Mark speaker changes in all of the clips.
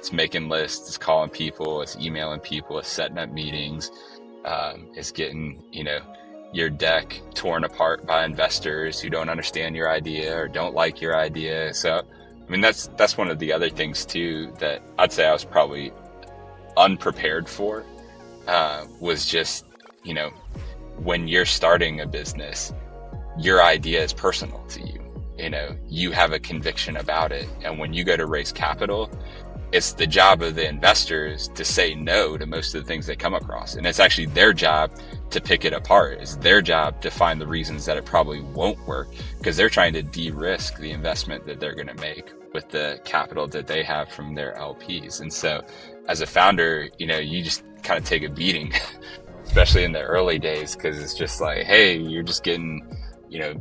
Speaker 1: It's making lists, it's calling people, it's emailing people, it's setting up meetings, it's getting, your deck torn apart by investors who don't understand your idea or don't like your idea. So, I mean, that's one of the other things too that I'd say I was probably unprepared for, was just, when you're starting a business, your idea is personal to you. You have a conviction about it. And when you go to raise capital, it's the job of the investors to say no to most of the things they come across. And it's actually their job to pick it apart. It's their job to find the reasons that it probably won't work, because they're trying to de-risk the investment that they're going to make with the capital that they have from their LPs. And so as a founder, you just kind of take a beating, especially in the early days, because it's just like, hey, you're just getting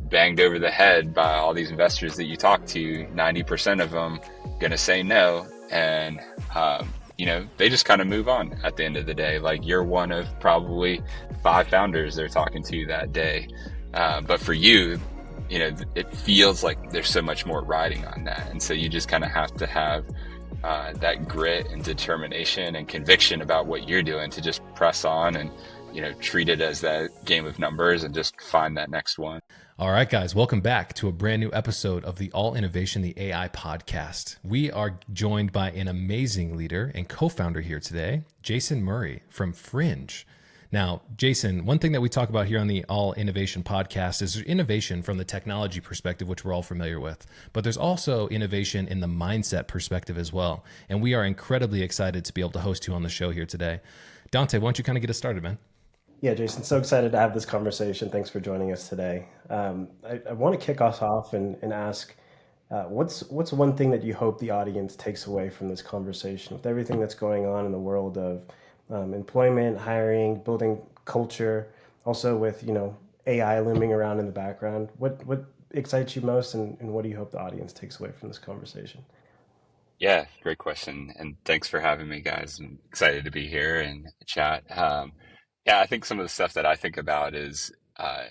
Speaker 1: banged over the head by all these investors that you talk to. 90% of them gonna say no, and they just kind of move on at the end of the day. Like, you're one of probably 5 founders they're talking to that day, but for you, it feels like there's so much more riding on that, and so you just kind of have to have that grit and determination and conviction about what you're doing to just press on and treat it as that game of numbers and just find that next one.
Speaker 2: All right, guys, welcome back to a brand new episode of the All Innovation, the AI podcast. We are joined by an amazing leader and co-founder here today, Jason Murray from Fringe. Now, Jason, one thing that we talk about here on the All Innovation podcast is innovation from the technology perspective, which we're all familiar with, but there's also innovation in the mindset perspective as well. And we are incredibly excited to be able to host you on the show here today. Dante, why don't you kind of get us started, man?
Speaker 3: Yeah, Jason, so excited to have this conversation. Thanks for joining us today. I want to kick us off and ask, what's one thing that you hope the audience takes away from this conversation with everything that's going on in the world of employment, hiring, building culture, also with AI looming around in the background? What excites you most, and what do you hope the audience takes away from this conversation?
Speaker 1: Yeah, great question, and thanks for having me, guys. I'm excited to be here and chat. Yeah, I think some of the stuff that I think about is, I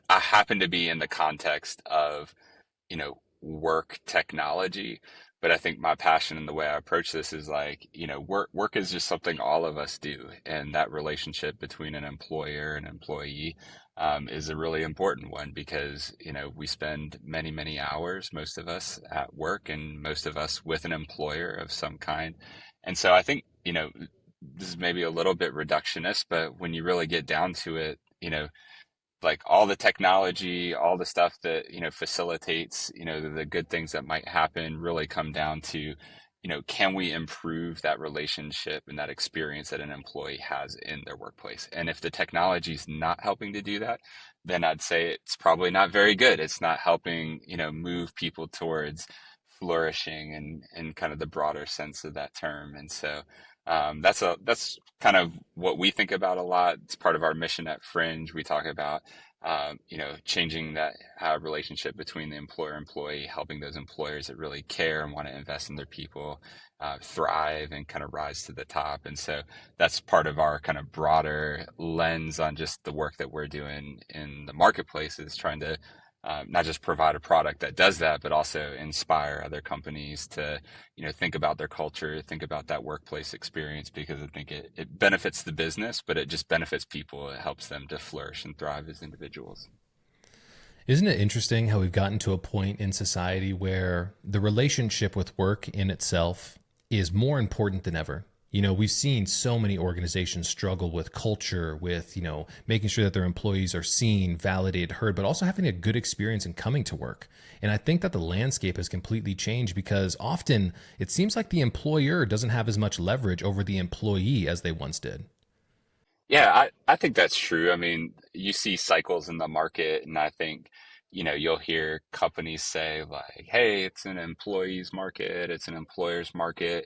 Speaker 1: happen to be in the context of, work technology, but I think my passion and the way I approach this is like, work is just something all of us do. And that relationship between an employer and employee, is a really important one, because, we spend many, many hours, most of us at work, and most of us with an employer of some kind. And so I think, this is maybe a little bit reductionist, but when you really get down to it, like all the technology, all the stuff that, facilitates, the good things that might happen really come down to, can we improve that relationship and that experience that an employee has in their workplace? And if the technology is not helping to do that, then I'd say it's probably not very good. It's not helping, move people towards flourishing and kind of the broader sense of that term. And so, that's kind of what we think about a lot. It's part of our mission at Fringe. We talk about changing that relationship between the employer and employee, helping those employers that really care and want to invest in their people thrive and kind of rise to the top. And so that's part of our kind of broader lens on just the work that we're doing in the marketplace, is trying to not just provide a product that does that, but also inspire other companies to, think about their culture, think about that workplace experience, because I think it benefits the business, but it just benefits people. It helps them to flourish and thrive as individuals.
Speaker 2: Isn't it interesting how we've gotten to a point in society where the relationship with work in itself is more important than ever? We've seen so many organizations struggle with culture, with, making sure that their employees are seen, validated, heard, but also having a good experience in coming to work. And I think that the landscape has completely changed, because often it seems like the employer doesn't have as much leverage over the employee as they once did.
Speaker 1: Yeah, I think that's true. I mean, you see cycles in the market, and I think, you'll hear companies say like, hey, it's an employee's market, it's an employer's market.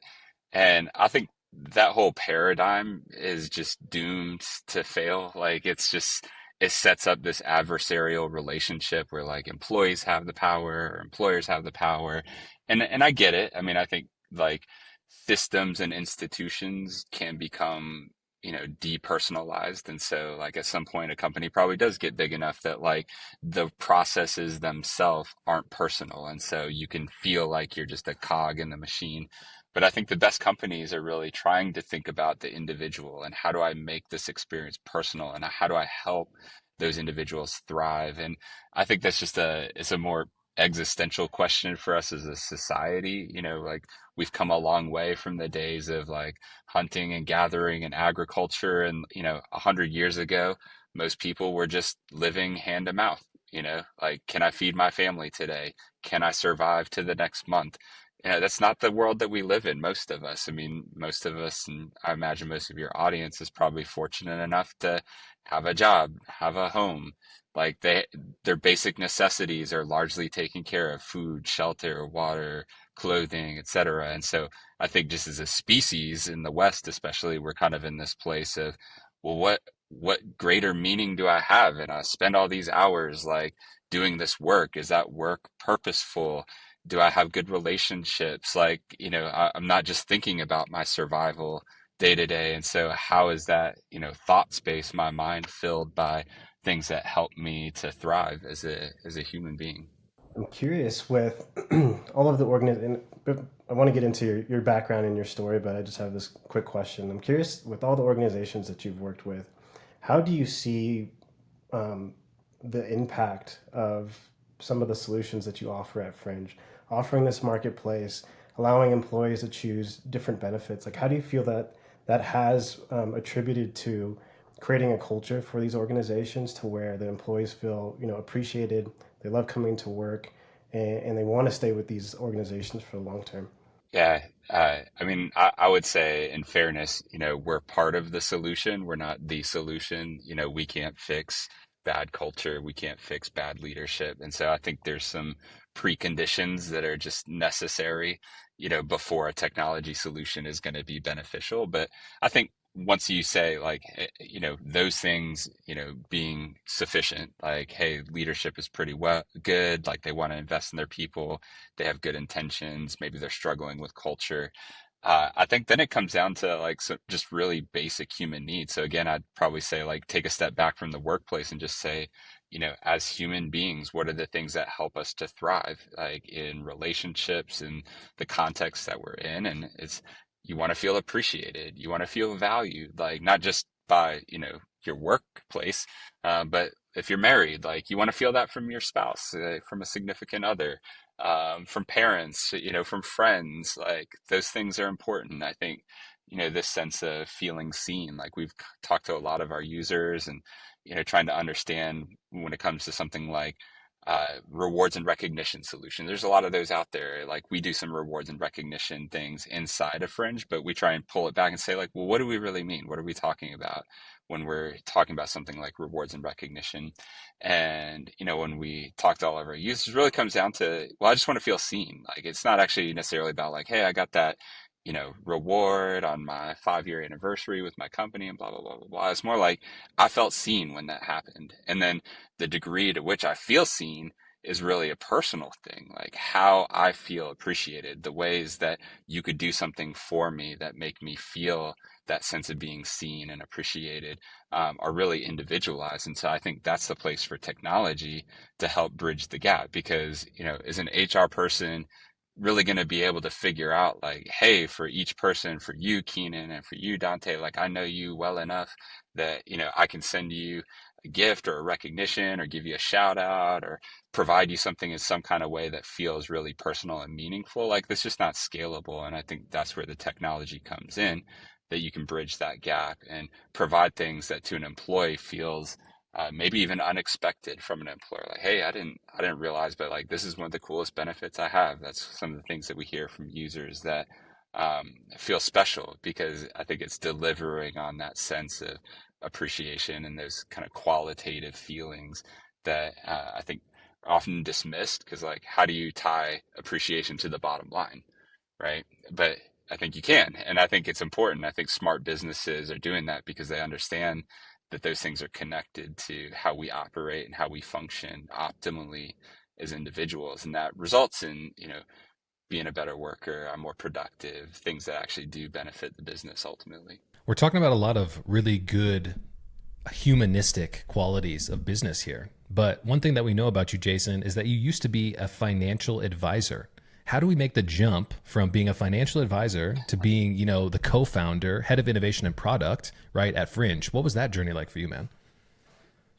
Speaker 1: And I think that whole paradigm is just doomed to fail. Like, it sets up this adversarial relationship where like employees have the power or employers have the power. And I get it. I mean, I think like systems and institutions can become depersonalized. And so like at some point a company probably does get big enough that like the processes themselves aren't personal, and so you can feel like you're just a cog in the machine. But I think the best companies are really trying to think about the individual and how do I make this experience personal, and how do I help those individuals thrive. And I think that's just it's a more existential question for us as a society. Like we've come a long way from the days of like hunting and gathering and agriculture. And, 100 years ago, most people were just living hand to mouth, like, can I feed my family today? Can I survive to the next month? That's not the world that we live in, most of us. I mean, most of us, and I imagine most of your audience is probably fortunate enough to have a job, have a home. Like their basic necessities are largely taken care of: food, shelter, water, clothing, etc. And so I think just as a species in the West, especially, we're kind of in this place of, well, what greater meaning do I have? And I spend all these hours like doing this work. Is that work purposeful? Do I have good relationships? Like, I'm not just thinking about my survival day to day. And so how is that, thought space, my mind filled by things that help me to thrive as a human being?
Speaker 3: I'm curious with all of the organiz but I want to get into your background and your story, but I just have this quick question. I'm curious with all the organizations that you've worked with, how do you see um, the impact of some of the solutions that you offer at Fringe, offering this marketplace, allowing employees to choose different benefits? Like, how do you feel that that has attributed to creating a culture for these organizations to where the employees feel, appreciated, they love coming to work, and they want to stay with these organizations for the long term?
Speaker 1: Yeah, I mean, I would say, in fairness, we're part of the solution. We're not the solution. We can't fix bad culture. We can't fix bad leadership. And so I think there's some preconditions that are just necessary, before a technology solution is going to be beneficial. But I think once you say like, those things, being sufficient, like, hey, leadership is pretty well good, like they want to invest in their people, they have good intentions, maybe they're struggling with culture. I think then it comes down to like just really basic human needs. So again, I'd probably say like take a step back from the workplace and just say, as human beings, what are the things that help us to thrive, like in relationships and the context that we're in? And it's you want to feel appreciated, you want to feel valued, like not just by your workplace, but if you're married, like you want to feel that from your spouse, from a significant other, from parents, from friends. Like those things are important. I think, this sense of feeling seen, like we've talked to a lot of our users and, trying to understand when it comes to something like rewards and recognition solution. There's a lot of those out there. Like we do some rewards and recognition things inside of Fringe, but we try and pull it back and say like, well, what do we really mean? What are we talking about when we're talking about something like rewards and recognition? And, when we talk to all of our users, it really comes down to, well, I just want to feel seen. Like it's not actually necessarily about like, hey, I got that, reward on my 5-year anniversary with my company and blah, blah, blah, blah, blah. It's more like I felt seen when that happened. And then the degree to which I feel seen is really a personal thing, like how I feel appreciated, the ways that you could do something for me that make me feel that sense of being seen and appreciated, are really individualized. And so I think that's the place for technology to help bridge the gap because, as an HR person, really going to be able to figure out like, hey, for each person, for you, Keenan, and for you, Dante, like I know you well enough that, I can send you a gift or a recognition or give you a shout out or provide you something in some kind of way that feels really personal and meaningful. Like this just not scalable. And I think that's where the technology comes in, that you can bridge that gap and provide things that to an employee feels maybe even unexpected from an employer. Like, hey, I didn't realize, but like this is one of the coolest benefits I have. That's some of the things that we hear from users that feel special because I think it's delivering on that sense of appreciation and those kind of qualitative feelings that I think are often dismissed because like how do you tie appreciation to the bottom line, right? But I think you can, and I think it's important. I think smart businesses are doing that because they understand that those things are connected to how we operate and how we function optimally as individuals, and that results in being a better worker, I'm more productive, things that actually do benefit the business ultimately.
Speaker 2: We're talking about a lot of really good humanistic qualities of business here. But one thing that we know about you, Jason, is that you used to be a financial advisor. How do we make the jump from being a financial advisor to being, the co-founder, head of innovation and product, right, at Fringe? What was that journey like for you, man?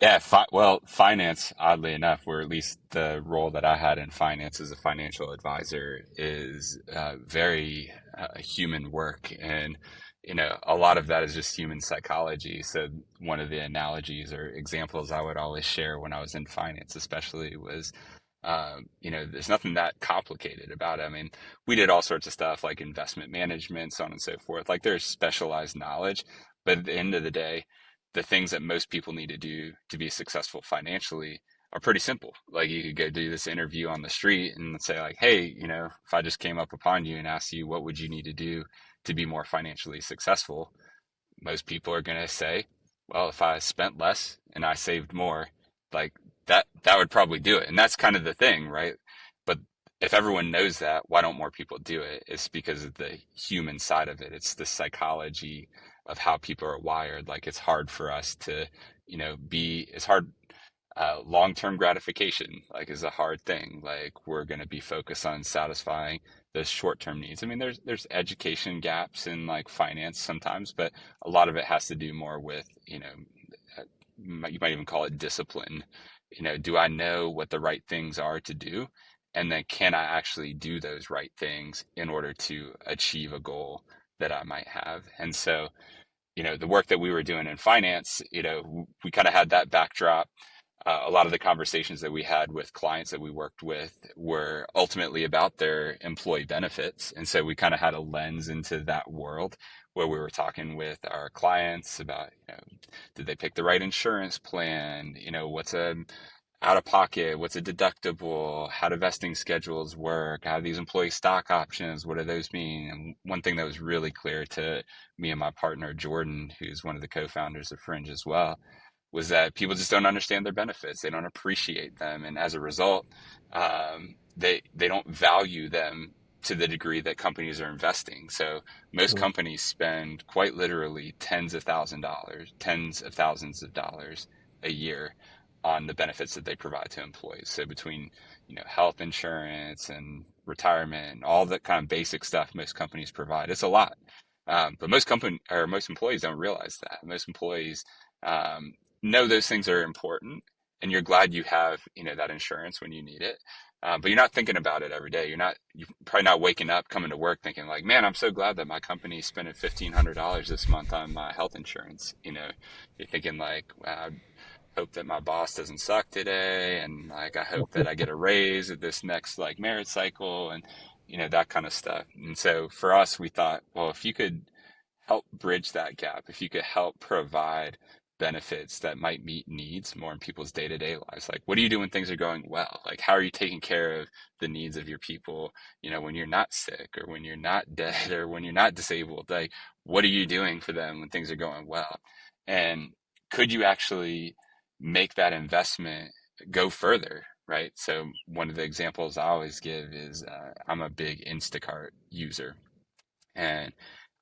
Speaker 1: Yeah, well, finance, oddly enough, or at least the role that I had in finance as a financial advisor is very human work. And, a lot of that is just human psychology. So one of the analogies or examples I would always share when I was in finance, especially was, there's nothing that complicated about it. I mean, we did all sorts of stuff like investment management, so on and so forth. Like there's specialized knowledge, but at the end of the day, the things that most people need to do to be successful financially are pretty simple. Like you could go do this interview on the street and say like, hey, if I just came up upon you and asked you what would you need to do to be more financially successful, most people are going to say, well, if I spent less and I saved more, like that would probably do it. And that's kind of the thing, right? But if everyone knows that, why don't more people do it? It's because of the human side of it. It's the psychology of how people are wired. Like it's hard for us to, it's hard. Long-term gratification, like, is a hard thing. Like, we're going to be focused on satisfying those short-term needs. I mean, there's education gaps in like finance sometimes, but a lot of it has to do more with, uh, you might even call it discipline. Do I know what the right things are to do? And then can I actually do those right things in order to achieve a goal that I might have? And so, the work that we were doing in finance, we kind of had that backdrop. A lot of the conversations that we had with clients that we worked with were ultimately about their employee benefits. And so we kind of had a lens into that world where we were talking with our clients about, did they pick the right insurance plan? What's a out of pocket? What's a deductible? How do vesting schedules work? How do these employee stock options? What do those mean? And one thing that was really clear to me and my partner, Jordan, who's one of the co-founders of Fringe as well, was that people just don't understand their benefits. They don't appreciate them, and as a result, they don't value them to the degree that companies are investing. So most
Speaker 3: Mm.
Speaker 1: companies spend quite literally tens of thousands of dollars a year on the benefits that they provide to employees. So between health insurance and retirement, and all that kind of basic stuff most companies provide, it's a lot. But most employees don't realize that. Most employees um, know those things are important, and you're glad you have that insurance when you need it. But you're not thinking about it every day. You're probably not waking up coming to work thinking like, man, I'm so glad that my company is spending $1,500 this month on my health insurance. You're thinking like, wow, I hope that my boss doesn't suck today, and like I hope that I get a raise at this next like merit cycle, and that kind of stuff. And so for us, we thought, well, if you could help bridge that gap, if you could help provide benefits that might meet needs more in people's day-to-day lives, like what do you do when things are going well? Like how are you taking care of the needs of your people, when you're not sick or when you're not dead or when you're not disabled? Like what are you doing for them when things are going well? And could you actually make that investment go further? Right. So one of the examples I always give is I'm a big Instacart user, and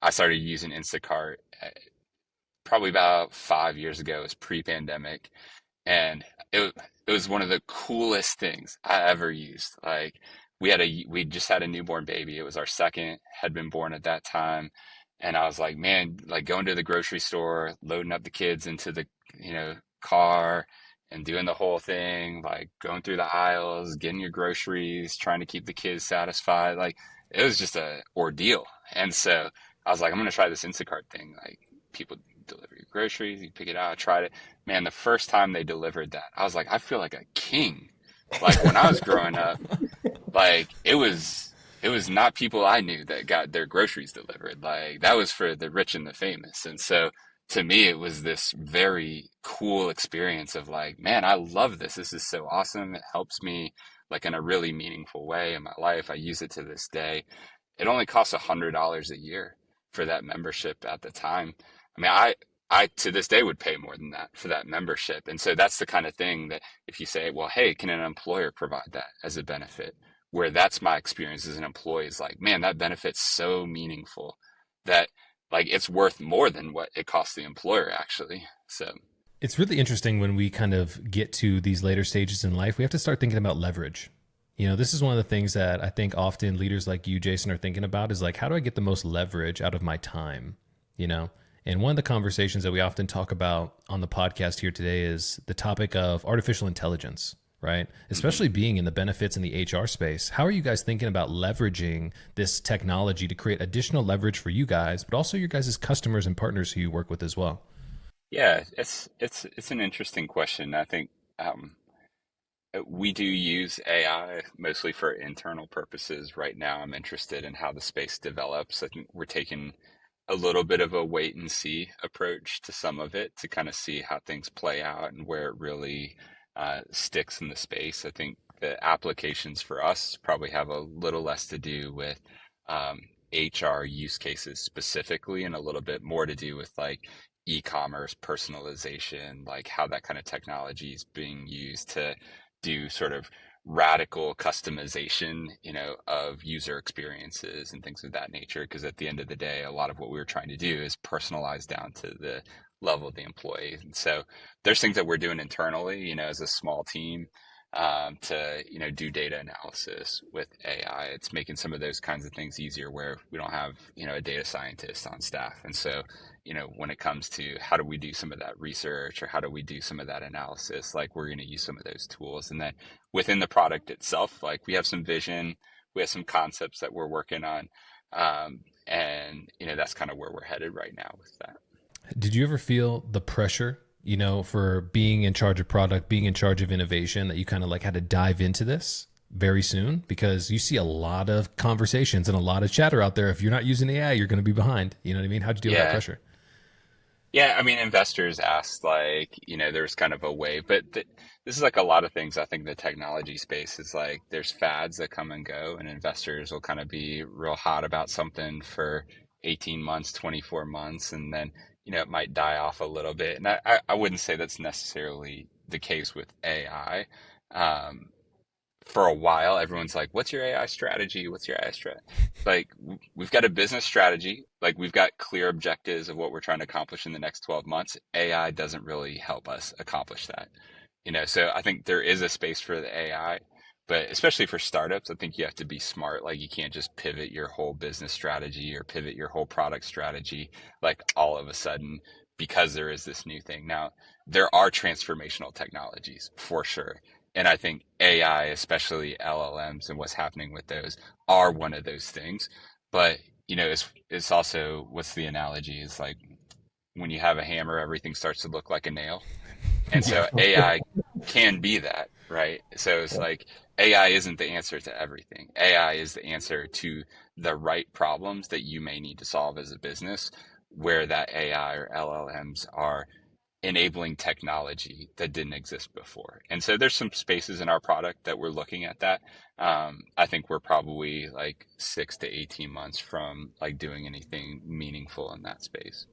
Speaker 1: I started using Instacart probably about 5 years ago. It was pre-pandemic, and it was one of the coolest things I ever used. Like we just had a newborn baby. It was our second, had been born at that time, and I was like, man, like going to the grocery store, loading up the kids into the car, and doing the whole thing, like going through the aisles, getting your groceries, trying to keep the kids satisfied. Like it was just a ordeal. And so I was like, I'm gonna try this Instacart thing. Like people deliver your groceries, you pick it out. I tried it. Man, the first time they delivered that, I was like, I feel like a king. Like when I was growing up, like it was not people I knew that got their groceries delivered. Like that was for the rich and the famous. And so to me, it was this very cool experience of like, man, I love this. This is so awesome. It helps me like in a really meaningful way in my life. I use it to this day. It only costs $100 a year for that membership at the time. I mean, I to this day would pay more than that for that membership. And so that's the kind of thing that if you say, well, hey, can an employer provide that as a benefit? where that's my experience as an employee is like, man, that benefit's so meaningful that like it's worth more than what it costs the employer actually. So
Speaker 2: It's really interesting when we kind of get to these later stages in life, we have to start thinking about leverage. This is one of the things that I think often leaders like you, Jason, are thinking about is like, how do I get the most leverage out of my time? You know, and one of the conversations that we often talk about on the podcast here today is the topic of artificial intelligence, right?
Speaker 1: mhm.
Speaker 2: Especially being in the benefits in the HR space. How are you guys thinking about leveraging this technology to create additional leverage for you guys, but also your guys' customers and partners who you work with as well?
Speaker 1: Yeah, it's an interesting question. I think um, we do use AI mostly for internal purposes right now. I'm interested in how the space develops. I think we're taking a little bit of a wait and see approach to some of it to kind of see how things play out and where it really sticks in the space. I think the applications for us probably have a little less to do with um, HR use cases specifically and a little bit more to do with like e-commerce personalization, like how that kind of technology is being used to do sort of radical customization, of user experiences and things of that nature. Because at the end of the day, a lot of what we were trying to do is personalize down to the level of the employee. And so there's things that we're doing internally, as a small team, to do data analysis with AI. It's making some of those kinds of things easier where we don't have a data scientist on staff, and so when it comes to how do we do some of that research or how do we do some of that analysis, like we're going to use some of those tools. And then within the product itself, like we have some vision, we have some concepts that we're working on, and that's kind of where we're headed right now with that.
Speaker 2: Did you ever feel the pressure, for being in charge of product, being in charge of innovation, that you kind of like had to dive into this very soon? Because you see a lot of conversations and a lot of chatter out there. If you're not using AI, you're going to be behind. You know what I mean? How'd you deal with that
Speaker 1: Yeah.
Speaker 2: pressure?
Speaker 1: Yeah, I mean, investors asked, like, there's kind of a way, but this is like a lot of things. I think the technology space is like there's fads that come and go, and investors will kind of be real hot about something for 18 months, 24 months, and then, it might die off a little bit. And I wouldn't say that's necessarily the case with AI. Um, for a while, everyone's like, "What's your AI strategy? What's your AI strategy?" Like, we've got a business strategy. Like, we've got clear objectives of what we're trying to accomplish in the next 12 months. AI doesn't really help us accomplish that. So I think there is a space for the AI, but especially for startups, I think you have to be smart. Like, you can't just pivot your whole business strategy or pivot your whole product strategy, like all of a sudden, because there is this new thing. Now, there are transformational technologies for sure. And I think AI, especially LLMs and what's happening with those, are one of those things. But it's also, what's the analogy? It's like when you have a hammer, everything starts to look like a nail. And
Speaker 2: Yeah.
Speaker 1: so AI can be that, right? So it's
Speaker 3: Yeah.
Speaker 1: like AI isn't the answer to everything. AI is the answer to the right problems that you may need to solve as a business, where that AI or LLMs are enabling technology that didn't exist before. And so there's some spaces in our product that we're looking at that. I think we're probably like 6 to 18 months from like doing anything meaningful in that space.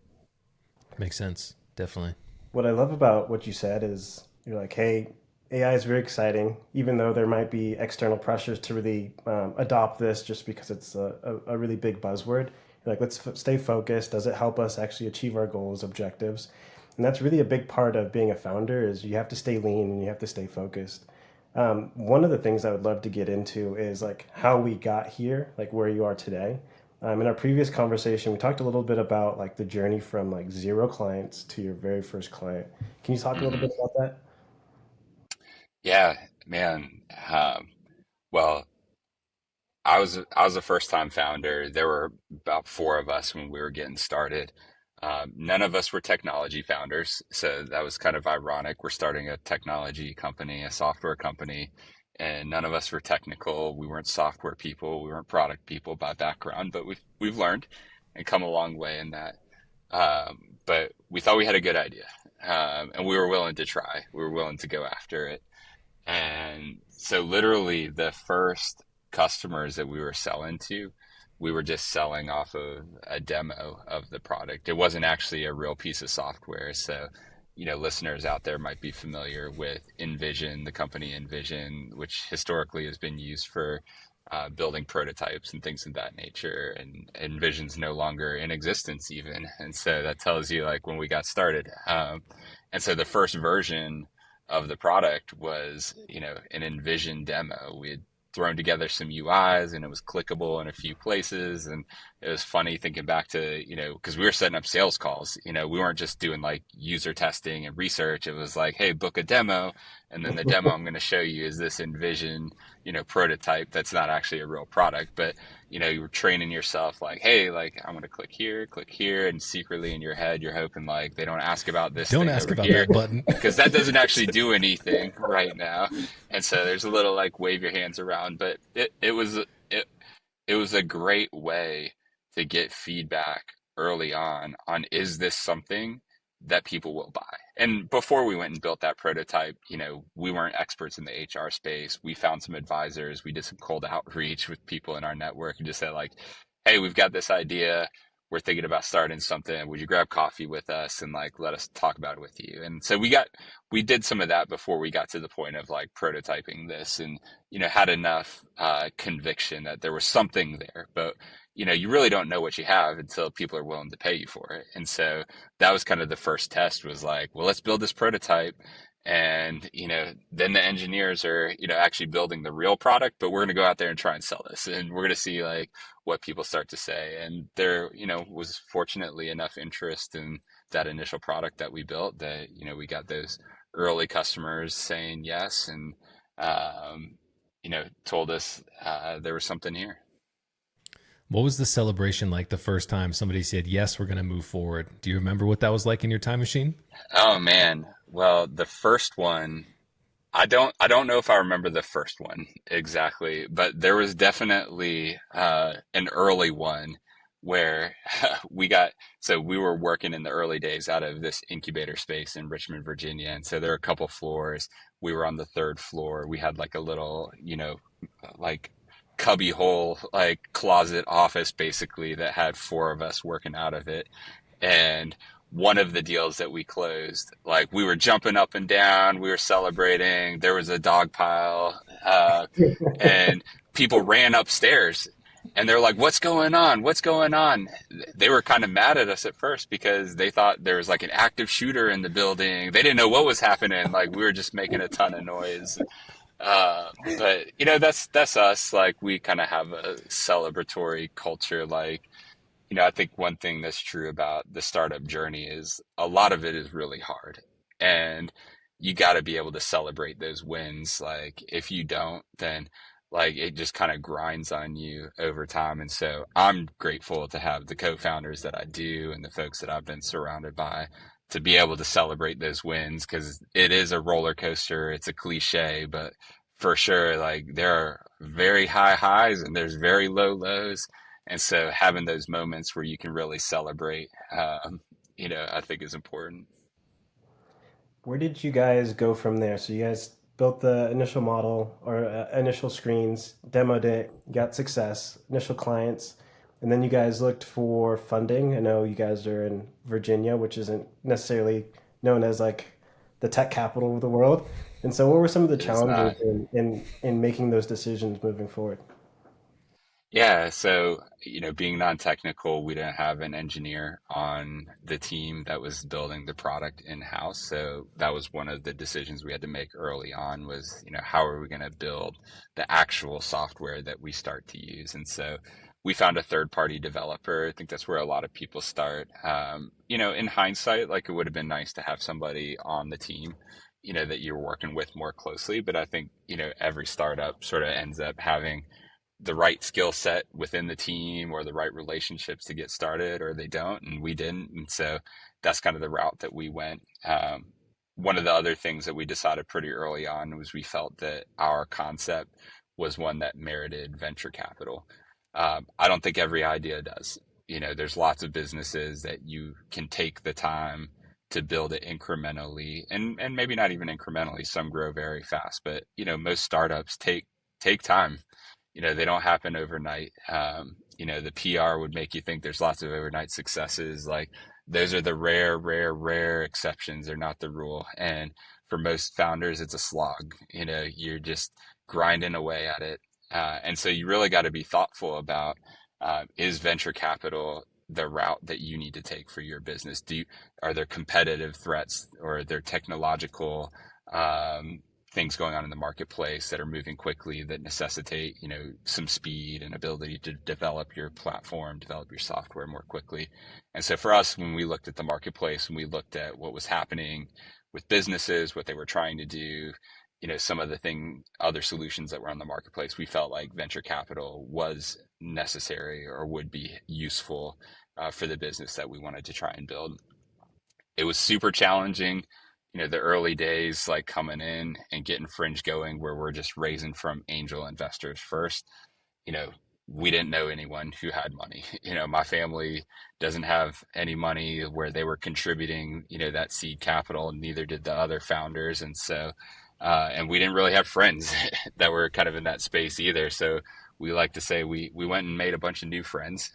Speaker 2: Makes sense. Definitely.
Speaker 3: What I love about what you said is you're like, hey, AI is very exciting, even though there might be external pressures to really adopt this just because it's a really big buzzword. You're like, let's stay focused. Does it help us actually achieve our goals, objectives? And that's really a big part of being a founder is you have to stay lean and you have to stay focused. One of the things I would love to get into is like how we got here, like where you are today. In our previous conversation, we talked a little bit about like the journey from like zero clients to your very first client. Can you talk a little
Speaker 1: Hmm.
Speaker 3: bit about that?
Speaker 1: Yeah, man. Well, I was a first time founder. There were about four of us when we were getting started. None of us were technology founders, so that was kind of ironic. We're starting a technology company, a software company, and none of us were technical. We weren't software people. We weren't product people by background, but we've learned and come a long way in that. But we thought we had a good idea, and we were willing to try. We were willing to go after it. And so literally the first customers that we were selling to, we were just selling off of a demo of the product. It wasn't actually a real piece of software. So, listeners out there might be familiar with InVision, the company InVision, which historically has been used for building prototypes and things of that nature, and Vision's no longer in existence even. And so that tells you like when we got started. And so the first version of the product was, an Envision demo. We had thrown together some UIs and it was clickable in a few places. And it was funny thinking back to, because we were setting up sales calls, we weren't just doing like user testing and research. It was like, hey, book a demo. And then the demo I'm going to show you is this Envision, prototype that's not actually a real product, but you were training yourself like, hey, like I'm going to click here. And secretly in your head, you're hoping like they don't ask about this
Speaker 2: Don't
Speaker 1: thing
Speaker 2: ask
Speaker 1: over
Speaker 2: about
Speaker 1: here
Speaker 2: that button.
Speaker 1: because that doesn't actually do anything right now. And so there's a little like wave your hands around, but it was a great way to get feedback early on is this something that people will buy? And before we went and built that prototype, we weren't experts in the HR space. We found some advisors. We did some cold outreach with people in our network and just said like, hey, we've got this idea. We're thinking about starting something. Would you grab coffee with us and like let us talk about it with you? And so we did some of that before we got to the point of like prototyping this, and had enough conviction that there was something there. But you really don't know what you have until people are willing to pay you for it. And so that was kind of the first test, was like, well, let's build this prototype. And then the engineers are actually building the real product, but we're going to go out there and try and sell this, and we're going to see like what people start to say. And there was fortunately enough interest in that initial product that we built that we got those early customers saying yes, and told us there was something here.
Speaker 2: What was the celebration like the first time somebody said, yes, we're going to move forward? Do you remember what that was like in your time machine?
Speaker 1: Oh man. Well, the first one, I don't know if I remember the first one exactly, but there was definitely an early one where we were working in the early days out of this incubator space in Richmond, Virginia. And so there are a couple floors. We were on the third floor. We had like a little, like cubby hole, like closet office basically that had four of us working out of it. And one of the deals that we closed, like we were jumping up and down, we were celebrating. There was a dog pile, and people ran upstairs, and they're like, "What's going on? What's going on?" They were kind of mad at us at first because they thought there was like an active shooter in the building. They didn't know what was happening. Like we were just making a ton of noise. But that's us. Like we kind of have a celebratory culture. Like I think one thing that's true about the startup journey is a lot of it is really hard. And you got to be able to celebrate those wins. Like if you don't, then like it just kind of grinds on you over time. And so I'm grateful to have the co-founders that I do and the folks that I've been surrounded by to be able to celebrate those wins, because it is a roller coaster. It's a cliche, but for sure, like there are very high highs and there's very low lows, and so having those moments where you can really celebrate, I think is important.
Speaker 3: Where did you guys go from there? So you guys built the initial model or initial screens, demoed it, got success, initial clients, and then you guys looked for funding. I know you guys are in Virginia, which isn't necessarily known as like the tech capital of the world. And so what were some of the
Speaker 1: It is
Speaker 3: challenges
Speaker 1: not.
Speaker 3: in making those decisions moving forward?
Speaker 1: Yeah, so, being non-technical, we didn't have an engineer on the team that was building the product in-house. So that was one of the decisions we had to make early on was, how are we going to build the actual software that we start to use? And so we found a third-party developer. I think that's where a lot of people start. In hindsight, like it would have been nice to have somebody on the team, that you're working with more closely. But I think, every startup sort of ends up having the right skill set within the team or the right relationships to get started, or they don't, and we didn't. And so that's kind of the route that we went. One of the other things that we decided pretty early on was we felt that our concept was one that merited venture capital. I don't think every idea does. There's lots of businesses that you can take the time to build it incrementally, and maybe not even incrementally. Some grow very fast, but most startups take time. They don't happen overnight. The PR would make you think there's lots of overnight successes. Like those are the rare, rare, rare exceptions. They're not the rule. And for most founders, it's a slog. You're just grinding away at it. And so you really got to be thoughtful about, is venture capital the route that you need to take for your business? Are there competitive threats, or are there technological things going on in the marketplace that are moving quickly that necessitate, some speed and ability to develop your platform, develop your software more quickly? And so for us, when we looked at the marketplace, when we looked at what was happening with businesses, what they were trying to do, some of the other solutions that were on the marketplace, we felt like venture capital was necessary or would be useful for the business that we wanted to try and build. It was super challenging, the early days, like coming in and getting Fringe going, where we're just raising from angel investors first. you know, we didn't know anyone who had money. My family doesn't have any money where they were contributing, that seed capital, and neither did the other founders. And so, and we didn't really have friends that were kind of in that space either. So we like to say we went and made a bunch of new friends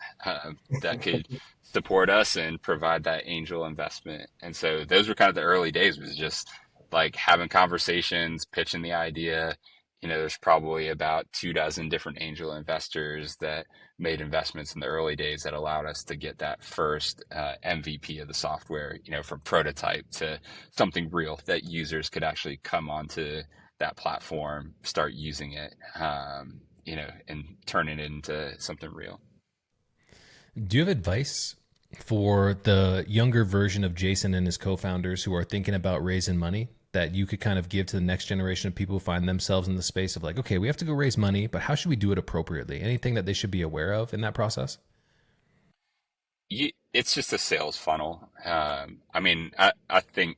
Speaker 1: that could support us and provide that angel investment. And so those were kind of the early days, was just like having conversations, pitching the idea. There's probably about 24 different angel investors that made investments in the early days that allowed us to get that first MVP of the software, from prototype to something real that users could actually come onto that platform, start using it, and turn it into something real.
Speaker 2: Do you have advice for the younger version of Jason and his co-founders who are thinking about raising money that you could kind of give to the next generation of people who find themselves in the space of like, okay, we have to go raise money, but how should we do it appropriately? Anything that they should be aware of in that process?
Speaker 1: It's just a sales funnel. I think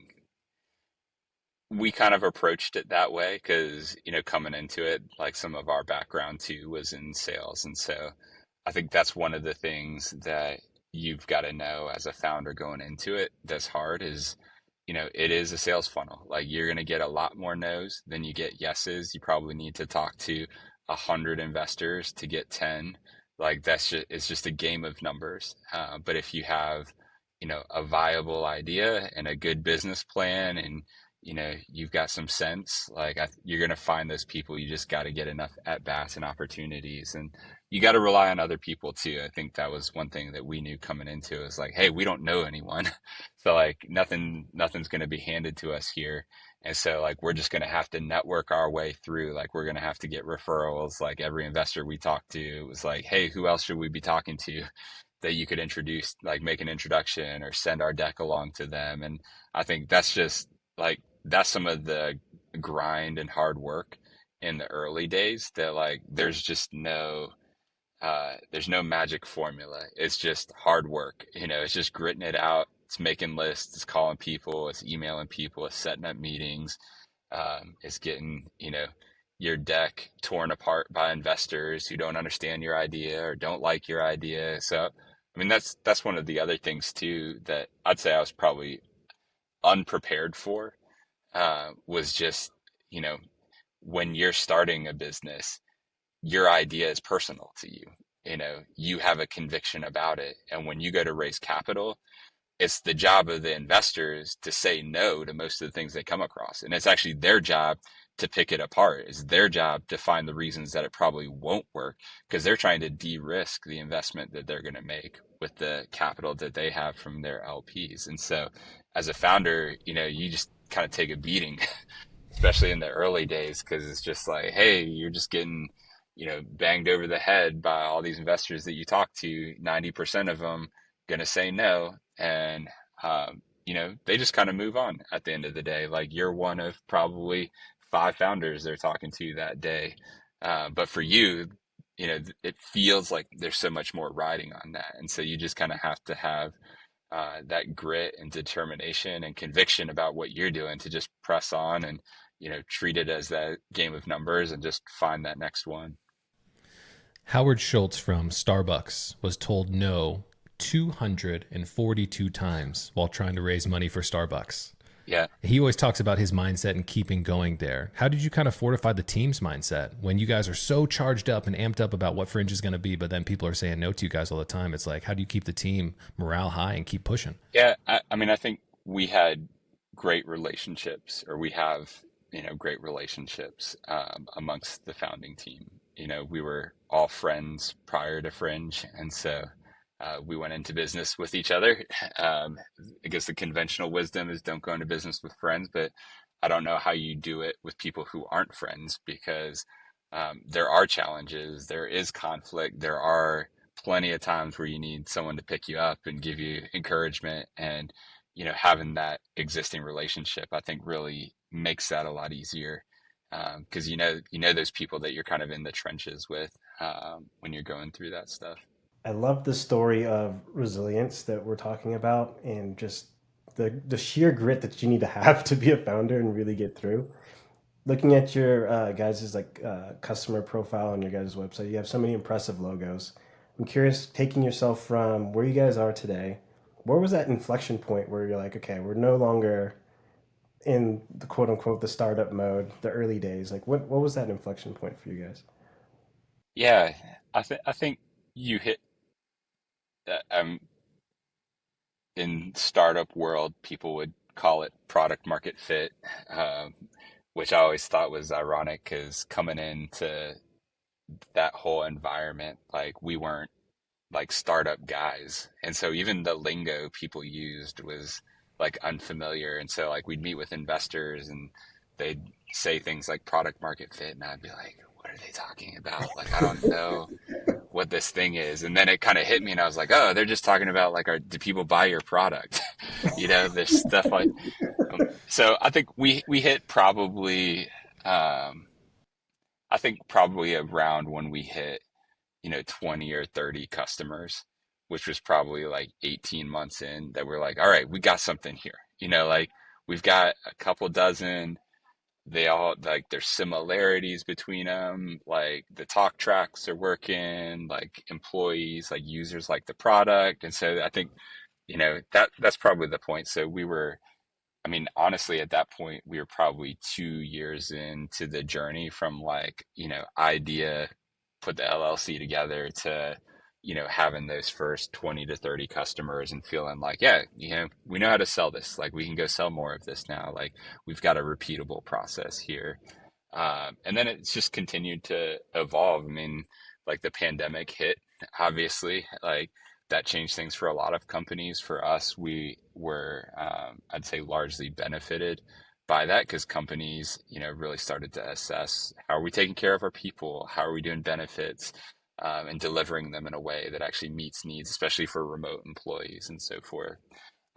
Speaker 1: we kind of approached it that way because, coming into it, like some of our background too was in sales. And so I think that's one of the things that you've got to know as a founder going into it that's hard is, it is a sales funnel. Like, you're going to get a lot more no's than you get yeses. You probably need to talk to 100 investors to get 10. Like, it's just a game of numbers. But if you have, a viable idea and a good business plan, and you've got some sense, like, you're going to find those people. You just got to get enough at bats and opportunities, and you got to rely on other people too. I think that was one thing that we knew coming into, is like, hey, we don't know anyone. So like, nothing's going to be handed to us here. And so like, we're just going to have to network our way through. Like, we're going to have to get referrals. Like, every investor we talked to was like, hey, who else should we be talking to that you could introduce, like make an introduction or send our deck along to them. And I think that's just like, that's some of the grind and hard work in the early days, that like, there's no magic formula. It's just hard work. It's just gritting it out. It's making lists, it's calling people, it's emailing people, it's setting up meetings. It's getting, your deck torn apart by investors who don't understand your idea or don't like your idea. So, I mean, that's one of the other things too that I'd say I was probably unprepared for, was just, you know, when you're starting a business, your idea is personal to you. You have a conviction about it. And when you go to raise capital, it's the job of the investors to say no to most of the things they come across. And it's actually their job to pick it apart. It's their job to find the reasons that it probably won't work, because they're trying to de-risk the investment that they're going to make with the capital that they have from their LPs. And so as a founder, you just kind of take a beating, especially in the early days, because it's just like, hey, you're just getting, banged over the head by all these investors that you talk to. 90% of them going to say no. And, they just kind of move on at the end of the day. Like, you're one of probably 5 founders they're talking to that day. But for you, it feels like there's so much more riding on that. And so you just kind of have to have that grit and determination and conviction about what you're doing to just press on and, treat it as that game of numbers and just find that next one.
Speaker 2: Howard Schultz from Starbucks was told no 242 times while trying to raise money for Starbucks.
Speaker 1: Yeah.
Speaker 2: He always talks about his mindset and keeping going there. How did you kind of fortify the team's mindset when you guys are so charged up and amped up about what Fringe is going to be, but then people are saying no to you guys all the time? It's like, how do you keep the team morale high and keep pushing?
Speaker 1: Yeah. I think we had great relationships, or we have, great relationships amongst the founding team. we were all friends prior to Fringe, and so we went into business with each other. I guess the conventional wisdom is don't go into business with friends, but I don't know how you do it with people who aren't friends because there are challenges, there is conflict, there are plenty of times where you need someone to pick you up and give you encouragement, and having that existing relationship, I think, really makes that a lot easier because you know those people that you're kind of in the trenches with when you're going through that stuff.
Speaker 3: I love the story of resilience that we're talking about and just the sheer grit that you need to have to be a founder and really get through. Looking at your guys' customer profile on your guys' website, you have so many impressive logos. I'm curious, taking yourself from where you guys are today, where was that inflection point where you're like, okay, we're no longer in the quote unquote the startup mode, the early days? Like what was that inflection point for you guys?
Speaker 1: Yeah, I think you hit that. In startup world, people would call it product market fit, um, which I always thought was ironic because coming into that whole environment, like we weren't like startup guys. And so even the lingo people used was like unfamiliar. And so like we'd meet with investors and they'd say things like product market fit. And I'd be like, what are they talking about? Like, I don't know what this thing is. And then it kind of hit me and I was like, oh, they're just talking about like, do people buy your product? There's stuff like, so I think we hit probably, um, I think probably around when we hit 20 or 30 customers, which was probably like 18 months in that we're like, all right, we got something here. Like we've got a couple dozen, they all like there's similarities between them. Like the talk tracks are working, like employees, like users like the product. And so I think, that's probably the point. So I mean, honestly, at that point, we were probably 2 years into the journey from like, idea, put the LLC together to, having those first 20 to 30 customers and feeling like, yeah, we know how to sell this. Like we can go sell more of this now. Like we've got a repeatable process here. And then it's just continued to evolve. I mean, like the pandemic hit, obviously, like that changed things for a lot of companies. For us, we were, I'd say, largely benefited by that because companies, really started to assess how are we taking care of our people, how are we doing benefits, and delivering them in a way that actually meets needs, especially for remote employees and so forth.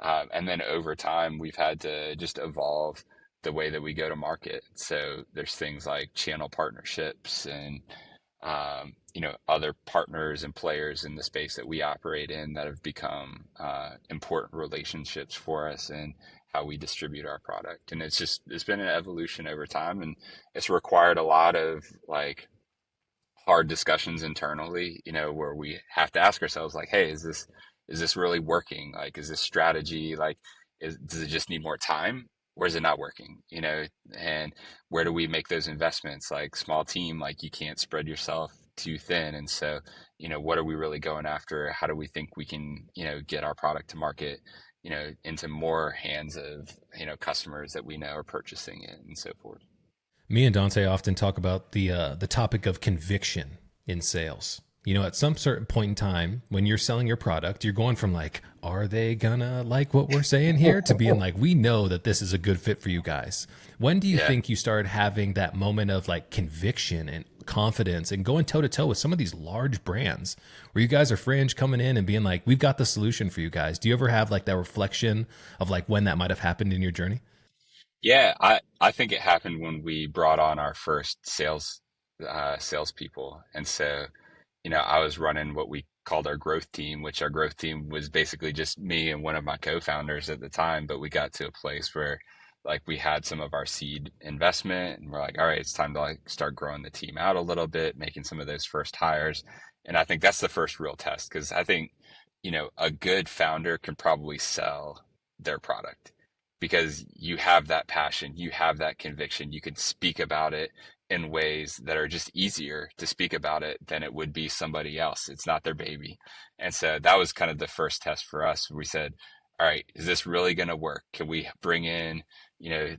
Speaker 1: And then over time, we've had to just evolve the way that we go to market. So there's things like channel partnerships and other partners and players in the space that we operate in that have become important relationships for us and how we distribute our product. And it's been an evolution over time, and it's required a lot of like hard discussions internally, where we have to ask ourselves like, hey, is this really working? Like, is this strategy like, does it just need more time? Or is it not working? And where do we make those investments? Like small team, like you can't spread yourself too thin. And so, what are we really going after? How do we think we can, get our product to market, into more hands of, customers that we know are purchasing it and so forth.
Speaker 2: Me and Dante often talk about the topic of conviction in sales. At some certain point in time, when you're selling your product, you're going from like, are they gonna like what we're saying here, to being like, we know that this is a good fit for you guys. When do you
Speaker 1: Yeah.
Speaker 2: think you started having that moment of like conviction and confidence and going toe to toe with some of these large brands where you guys are Fringe coming in and being like, we've got the solution for you guys? Do you ever have like that reflection of like when that might have happened in your journey?
Speaker 1: Yeah, I think it happened when we brought on our first salespeople. And so, I was running what we called our growth team, which our growth team was basically just me and one of my co-founders at the time. But we got to a place where like we had some of our seed investment and we're like, all right, it's time to like start growing the team out a little bit, making some of those first hires. And I think that's the first real test because I think, a good founder can probably sell their product because you have that passion, you have that conviction, you can speak about it in ways that are just easier to speak about it than it would be somebody else. It's not their baby. And so that was kind of the first test for us. We said, all right, is this really going to work? Can we bring in,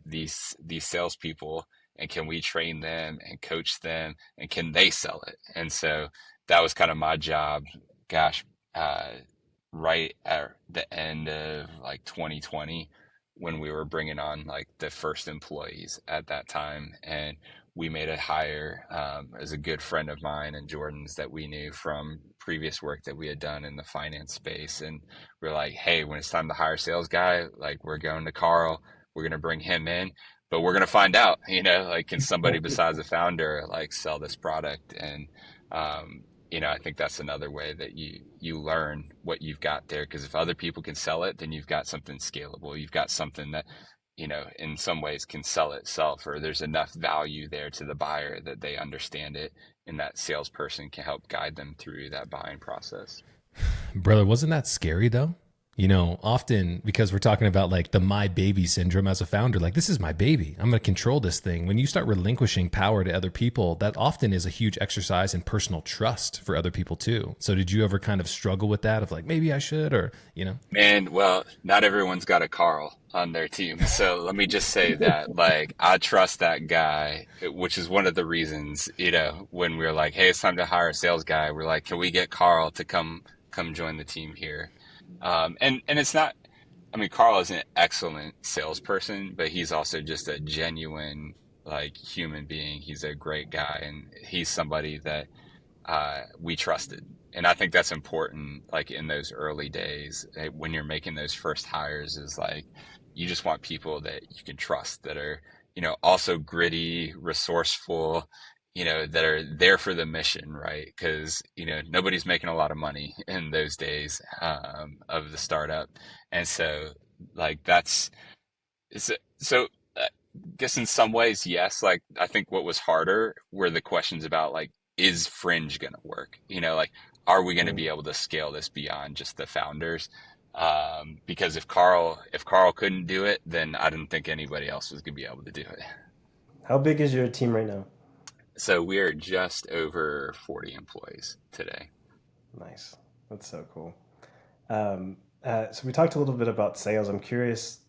Speaker 1: these salespeople and can we train them and coach them and can they sell it? And so that was kind of my job, gosh, uh, right at the end of like 2020 when we were bringing on like the first employees at that time. And we made a hire as a good friend of mine and Jordan's that we knew from previous work that we had done in the finance space. And we're like, hey, when it's time to hire a sales guy, like we're going to Carl, we're going to bring him in, but we're going to find out, like, can somebody besides the founder like sell this product? And, I think that's another way that you learn what you've got there. Because if other people can sell it, then you've got something scalable. You've got something that, in some ways can sell itself, or there's enough value there to the buyer that they understand it, and that salesperson can help guide them through that buying process.
Speaker 2: Brother, wasn't that scary though? Often because we're talking about like the my baby syndrome as a founder, like this is my baby. I'm going to control this thing. When you start relinquishing power to other people, that often is a huge exercise in personal trust for other people too. So did you ever kind of struggle with that of like, maybe I should, or?
Speaker 1: And well, not everyone's got a Carl on their team. So let me just say that, like, I trust that guy, which is one of the reasons, when we're like, hey, it's time to hire a sales guy, we're like, can we get Carl to come join the team here? And it's not, I mean, Carl is an excellent salesperson, but he's also just a genuine, like, human being. He's a great guy, and he's somebody that we trusted. And I think that's important, like in those early days, when you're making those first hires, is like, you just want people that you can trust that are, also gritty, resourceful, that are there for the mission, right? Because, nobody's making a lot of money in those days of the startup. And so, like, so I guess in some ways, yes. Like I think what was harder were the questions about like, is Fringe going to work? Like, are we going to
Speaker 3: Mm.
Speaker 1: be able to scale this beyond just the founders? Because if Carl couldn't do it, then I didn't think anybody else was going to be able to do it.
Speaker 3: How big is your team right now?
Speaker 1: So we are just over 40 employees today.
Speaker 3: Nice. That's so cool. So we talked a little bit about sales. I'm curious.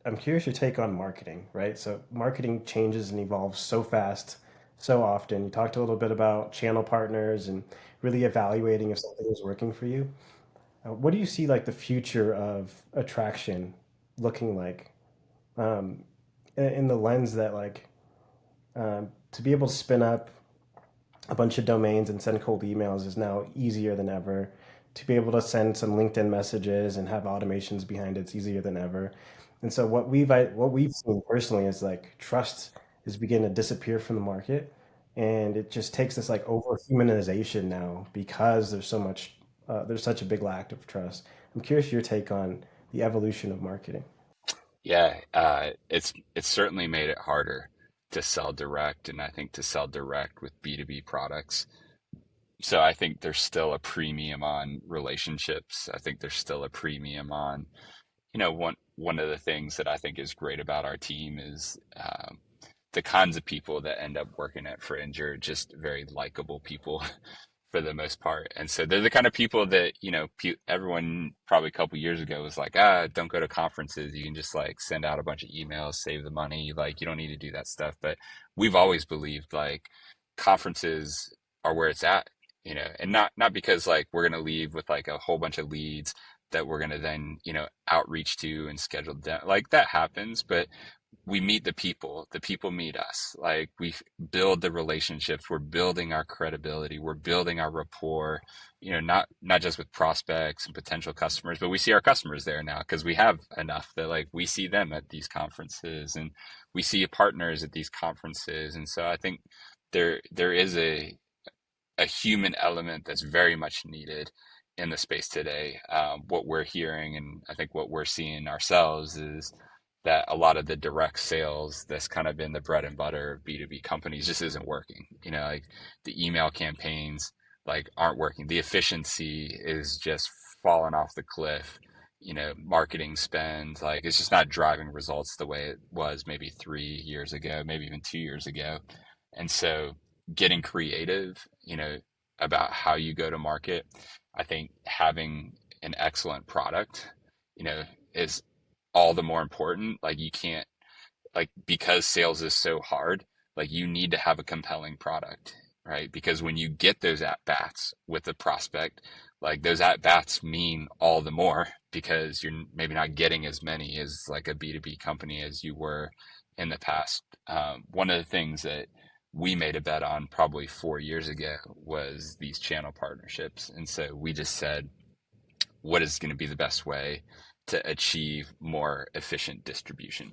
Speaker 3: I'm curious your take on marketing, right? So marketing changes and evolves so fast, so often. You talked a little bit about channel partners and really evaluating if something is working for you. What do you see like the future of attraction looking like, um, in the lens that like, to be able to spin up a bunch of domains and send cold emails is now easier than ever. To be able to send some LinkedIn messages and have automations behind it's easier than ever. And so what we've seen personally is like trust is beginning to disappear from the market, and it just takes this like over humanization now because there's such a big lack of trust. I'm curious your take on the evolution of marketing.
Speaker 1: Yeah, it's certainly made it harder to sell direct, and I think to sell direct with B2B products. So I think there's still a premium on relationships. I think there's still a premium on, one of the things that I think is great about our team is the kinds of people that end up working at Fringe are just very likable people for the most part. And so they're the kind of people that, everyone probably a couple years ago was like, don't go to conferences. You can just like send out a bunch of emails, save the money. Like, you don't need to do that stuff. But we've always believed like conferences are where it's at, and not because like we're going to leave with like a whole bunch of leads that we're going to then, outreach to and schedule them. Like that happens, but we meet the people meet us, like we build the relationships, we're building our credibility, we're building our rapport, not just with prospects and potential customers, but we see our customers there now because we have enough that like we see them at these conferences and we see partners at these conferences. And so I think there is a human element that's very much needed in the space today. What we're hearing, and I think what we're seeing ourselves, is that a lot of the direct sales that's kind of been the bread and butter of B2B companies just isn't working. Like the email campaigns like aren't working. The efficiency is just falling off the cliff. Marketing spend, like it's just not driving results the way it was maybe 3 years ago, maybe even 2 years ago. And so getting creative, about how you go to market. I think having an excellent product, is all the more important. Like you can't, like, because sales is so hard, like you need to have a compelling product, right? Because when you get those at bats with the prospect, like those at bats mean all the more because you're maybe not getting as many as like a B2B company as you were in the past. One of the things that we made a bet on probably 4 years ago was these channel partnerships. And so we just said, what is going to be the best way to achieve more efficient distribution?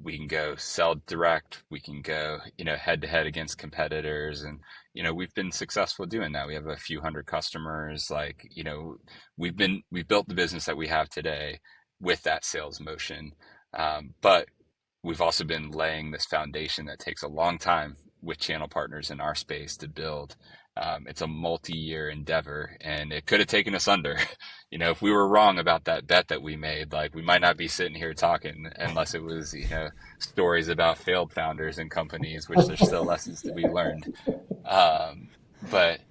Speaker 1: We can go sell direct, we can go, head to head against competitors. And, we've been successful doing that. We have a few hundred customers. Like, we've built the business that we have today with that sales motion. But we've also been laying this foundation that takes a long time with channel partners in our space to build. It's a multi-year endeavor, and it could have taken us under. If we were wrong about that bet that we made, like we might not be sitting here talking unless it was, stories about failed founders and companies, which there's still lessons to be learned. But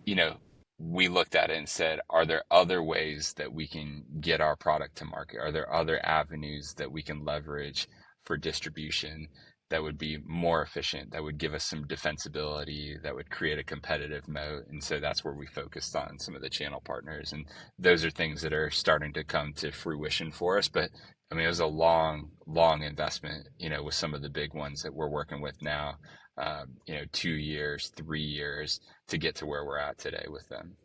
Speaker 1: you know, we looked at it and said, are there other ways that we can get our product to market? Are there other avenues that we can leverage for distribution that would be more efficient, that would give us some defensibility, that would create a competitive moat? And so that's where we focused on some of the channel partners. And those are things that are starting to come to fruition for us. But I mean, it was a long, long investment, with some of the big ones that we're working with now, 2 years, 3 years to get to where we're at today with them.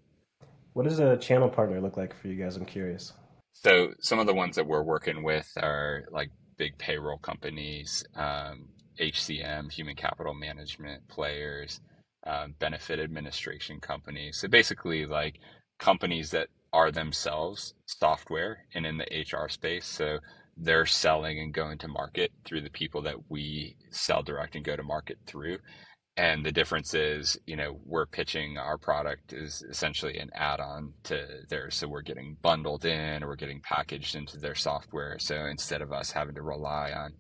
Speaker 3: What does a channel partner look like for you guys? I'm curious.
Speaker 1: So some of the ones that we're working with are like big payroll companies, HCM, human capital management players, benefit administration companies. So basically like companies that are themselves software and in the HR space. So they're selling and going to market through the people that we sell direct and go to market through. And the difference is, we're pitching our product is essentially an add-on to theirs. So we're getting bundled in or we're getting packaged into their software. So instead of us having to rely on,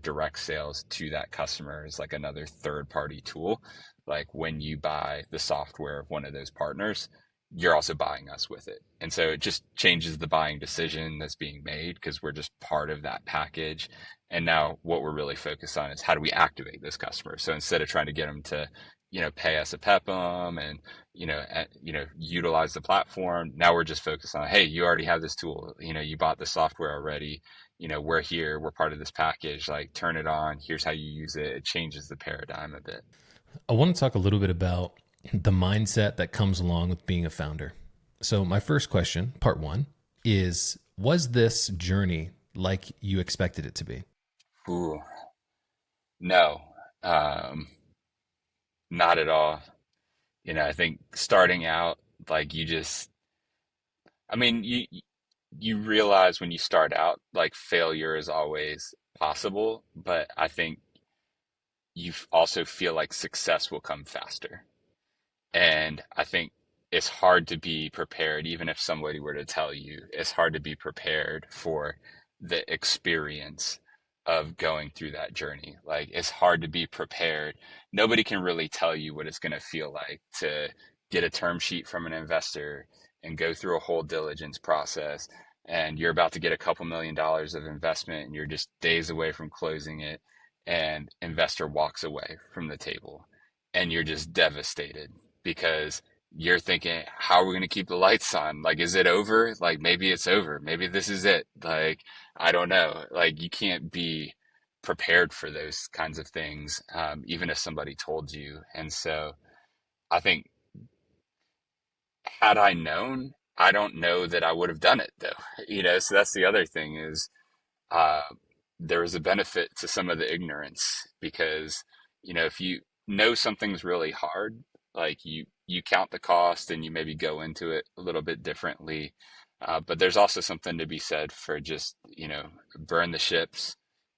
Speaker 1: direct sales to that customer is like another third party tool. Like when you buy the software of one of those partners, you're also buying us with it. And so it just changes the buying decision that's being made because we're just part of that package. And now what we're really focused on is how do we activate those customers? So instead of trying to get them to, pay us a PEPM and, utilize the platform, now we're just focused on, hey, you already have this tool, you bought the software already, we're here, we're part of this package, like turn it on, here's how you use it. It changes the paradigm a bit.
Speaker 2: I want to talk a little bit about the mindset that comes along with being a founder. So my first question, part one, is was this journey like you expected it to be?
Speaker 1: Ooh, no, not at all. I think starting out, like I mean, you realize when you start out, like failure is always possible, but I think you also feel like success will come faster. And I think it's hard to be prepared, even if somebody were to tell you, it's hard to be prepared for the experience of going through that journey. Like it's hard to be prepared. Nobody can really tell you what it's going to feel like to get a term sheet from an investor and go through a whole diligence process. And you're about to get a couple $1 million of investment and you're just days away from closing it. And investor walks away from the table and you're just devastated because you're thinking, how are we going to keep the lights on? Like, is it over? Like, maybe it's over. Maybe this is it. Like, I don't know. Like, you can't be prepared for those kinds of things, even if somebody told you. And so I think had I known, I don't know that I would have done it though. So that's the other thing is, uh, there is a benefit to some of the ignorance because, if you know something's really hard, like you count the cost and you maybe go into it a little bit differently. But there's also something to be said for just, burn the ships.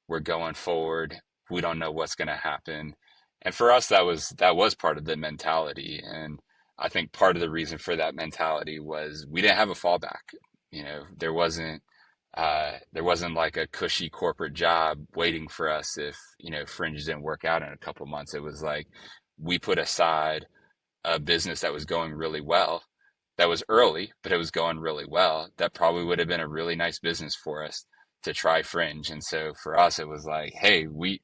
Speaker 1: We're going forward. We don't know what's going to happen. And for us, that was part of the mentality. And I think part of the reason for that mentality was we didn't have a fallback. There wasn't like a cushy corporate job waiting for us if, Fringe didn't work out in a couple months. It was like we put aside a business that was going really well, that was early, but it was going really well. That probably would have been a really nice business for us to try Fringe. And so for us, it was like, hey, we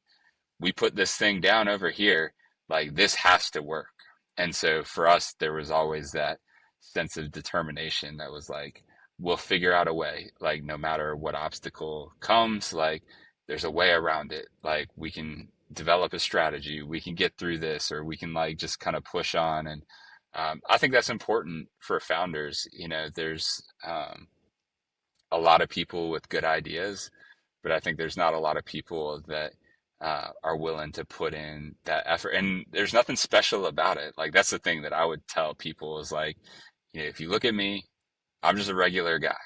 Speaker 1: we put this thing down over here, like this has to work. And so for us, there was always that sense of determination that was like, we'll figure out a way, like no matter what obstacle comes, like there's a way around it. Like we can develop a strategy, we can get through this, or we can like just kind of push on. And I think that's important for founders. There's a lot of people with good ideas, but I think there's not a lot of people that are willing to put in that effort. And there's nothing special about it. Like that's the thing that I would tell people is like, if you look at me, I'm just a regular guy.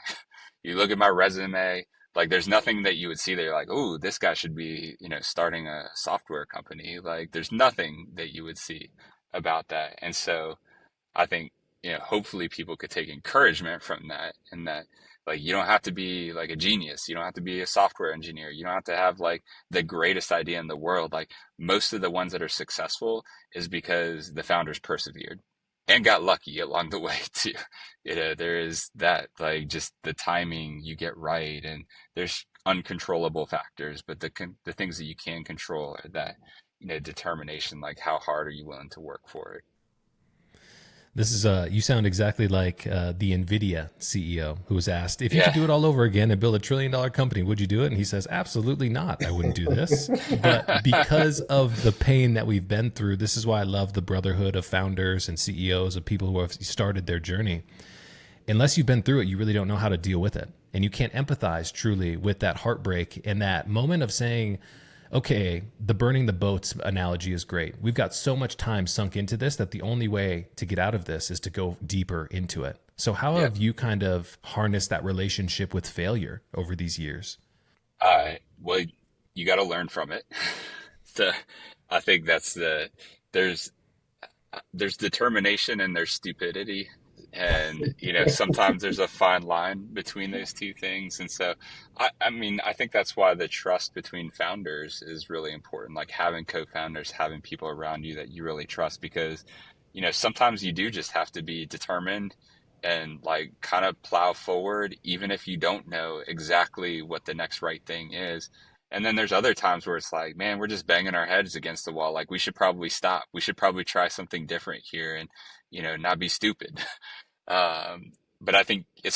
Speaker 1: You look at my resume, like there's nothing that you would see there like, oh, this guy should be, starting a software company. Like there's nothing that you would see about that. And so I think, hopefully people could take encouragement from that, and that like you don't have to be like a genius. You don't have to be a software engineer. You don't have to have like the greatest idea in the world. Like most of the ones that are successful is because the founders persevered and got lucky along the way too. There is that like just the timing you get right, and there's uncontrollable factors, but the things that you can control are that, determination, like how hard are you willing to work for it.
Speaker 2: This is you sound exactly like the Nvidia CEO who was asked if you could
Speaker 1: Yeah.
Speaker 2: do it all over again and build $1 trillion company, would you do it? And he says, absolutely not. I wouldn't do this. But because of the pain that we've been through, this is why I love the brotherhood of founders and CEOs of people who have started their journey. Unless you've been through it, you really don't know how to deal with it. And you can't empathize truly with that heartbreak and that moment of saying, okay, the burning the boats analogy is great. We've got so much time sunk into this that the only way to get out of this is to go deeper into it. So how
Speaker 1: Yeah.
Speaker 2: have you kind of harnessed that relationship with failure over these years?
Speaker 1: Well, you got to learn from it. So I think there's there's determination and there's stupidity. And, sometimes there's a fine line between those two things. And so, I mean, I think that's why the trust between founders is really important. Like having co-founders, having people around you that you really trust, because, sometimes you do just have to be determined and like kind of plow forward, even if you don't know exactly what the next right thing is. And then there's other times where it's like, man, we're just banging our heads against the wall. Like we should probably stop. We should probably try something different here and, not be stupid. But I think you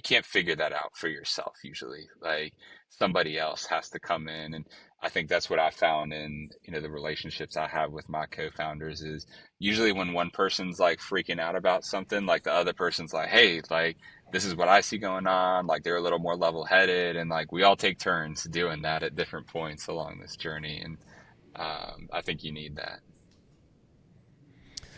Speaker 1: can't figure that out for yourself usually. Like somebody else has to come in. And I think that's what I found in, the relationships I have with my co-founders is usually when one person's like freaking out about something, like the other person's like, hey, like, this is what I see going on. Like they're a little more level headed, and like we all take turns doing that at different points along this journey. And, I think you need that.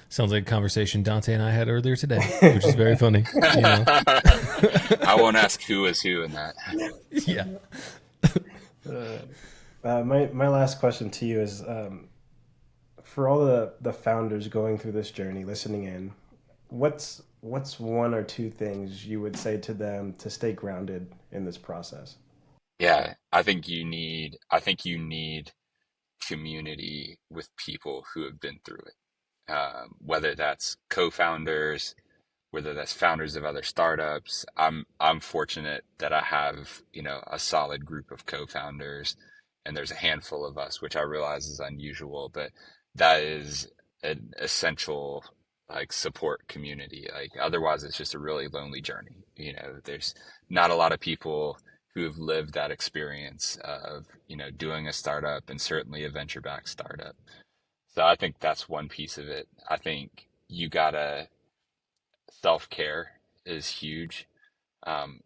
Speaker 2: Sounds like a conversation Dante and I had earlier today, which is very funny.
Speaker 1: I won't ask who is who in that.
Speaker 2: Yeah.
Speaker 3: My last question to you is, for all the founders going through this journey, listening in, what's one or two things you would say to them to stay grounded in this process?
Speaker 1: Yeah, I think you need community with people who have been through it. Whether that's co-founders, whether that's founders of other startups. I'm fortunate that I have, a solid group of co-founders, and there's a handful of us, which I realize is unusual, but that is an essential like support community. Like otherwise it's just a really lonely journey. There's not a lot of people who have lived that experience of, doing a startup, and certainly a venture backed startup. So I think that's one piece of it. I think you gotta self care is huge.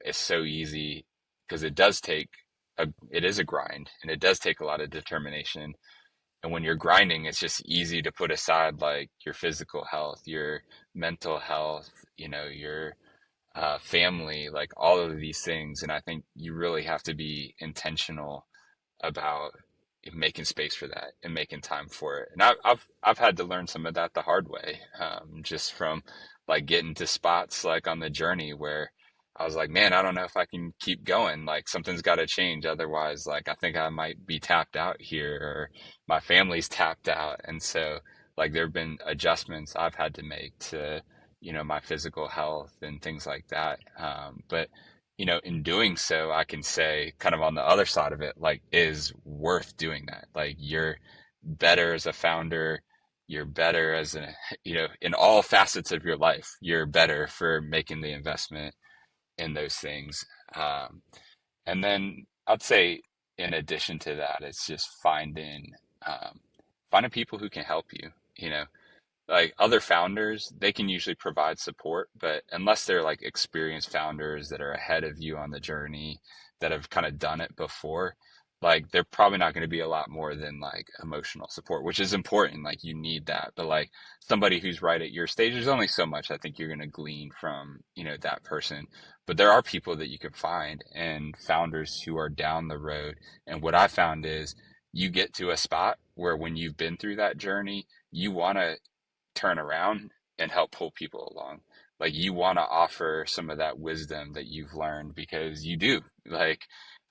Speaker 1: It's so easy because it is a grind, and it does take a lot of determination. And when you're grinding, it's just easy to put aside like your physical health, your mental health, your family, like all of these things. And I think you really have to be intentional about making space for that and making time for it. And I've had to learn some of that the hard way, just from like getting to spots like on the journey where I was like, man, I don't know if I can keep going. Like something's got to change. Otherwise, like I think I might be tapped out here, or my family's tapped out. And so like there have been adjustments I've had to make to, my physical health and things like that. But in doing so, I can say kind of on the other side of it, like, is worth doing that. Like, you're better as a founder. You're better as in all facets of your life, you're better for making the investment in those things. Um, and then I'd say, in addition to that, it's just um, finding people who can help you. Like other founders, they can usually provide support, but unless they're like experienced founders that are ahead of you on the journey, that have kind of done it before, like they're probably not going to be a lot more than like emotional support, which is important. Like you need that, but like somebody who's right at your stage, there's only so much I think you're going to glean from, that person. But there are people that you can find and founders who are down the road. And what I found is you get to a spot where when you've been through that journey, you want to turn around and help pull people along. Like you want to offer some of that wisdom that you've learned because you do. Like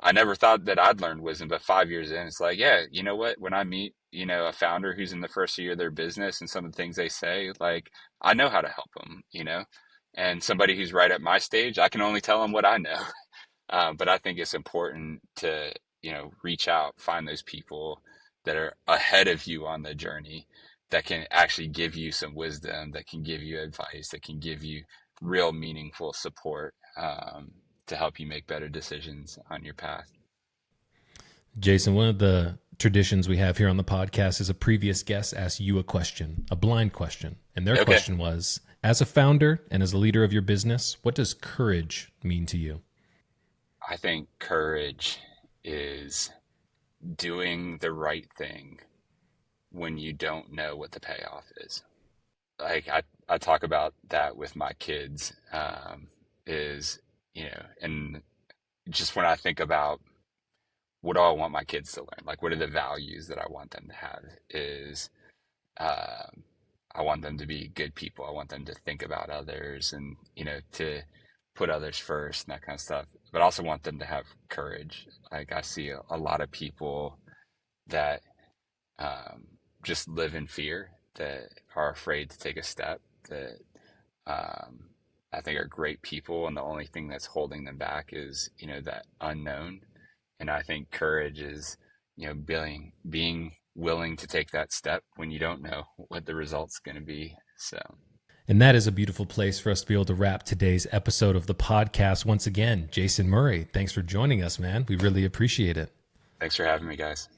Speaker 1: I never thought that I'd learned wisdom, but 5 years in, it's like, yeah, you know what? When I meet, a founder who's in the first year of their business and some of the things they say, like I know how to help them. And somebody who's right at my stage, I can only tell them what I know. But I think it's important to, reach out, find those people that are ahead of you on the journey that can actually give you some wisdom, that can give you advice, that can give you real meaningful support to help you make better decisions on your path.
Speaker 2: Jason, one of the traditions we have here on the podcast is a previous guest asks you a question, a blind question. And their
Speaker 1: Okay.
Speaker 2: question was, as a founder and as a leader of your business, what does courage mean to you?
Speaker 1: I think courage is doing the right thing when you don't know what the payoff is. Like I talk about that with my kids, is, and just when I think about what do I want my kids to learn, like what are the values that I want them to have, is um, I want them to be good people. I want them to think about others and, to put others first and that kind of stuff. But I also want them to have courage. Like I see a lot of people that um, just live in fear, that are afraid to take a step, that um, I think are great people. And the only thing that's holding them back is, that unknown. And I think courage is, being willing to take that step when you don't know what the result's going to be. So,
Speaker 2: And that is a beautiful place for us to be able to wrap today's episode of the podcast. Once again, Jason Murray, thanks for joining us, man. We really appreciate it.
Speaker 1: thanks for having me, guys.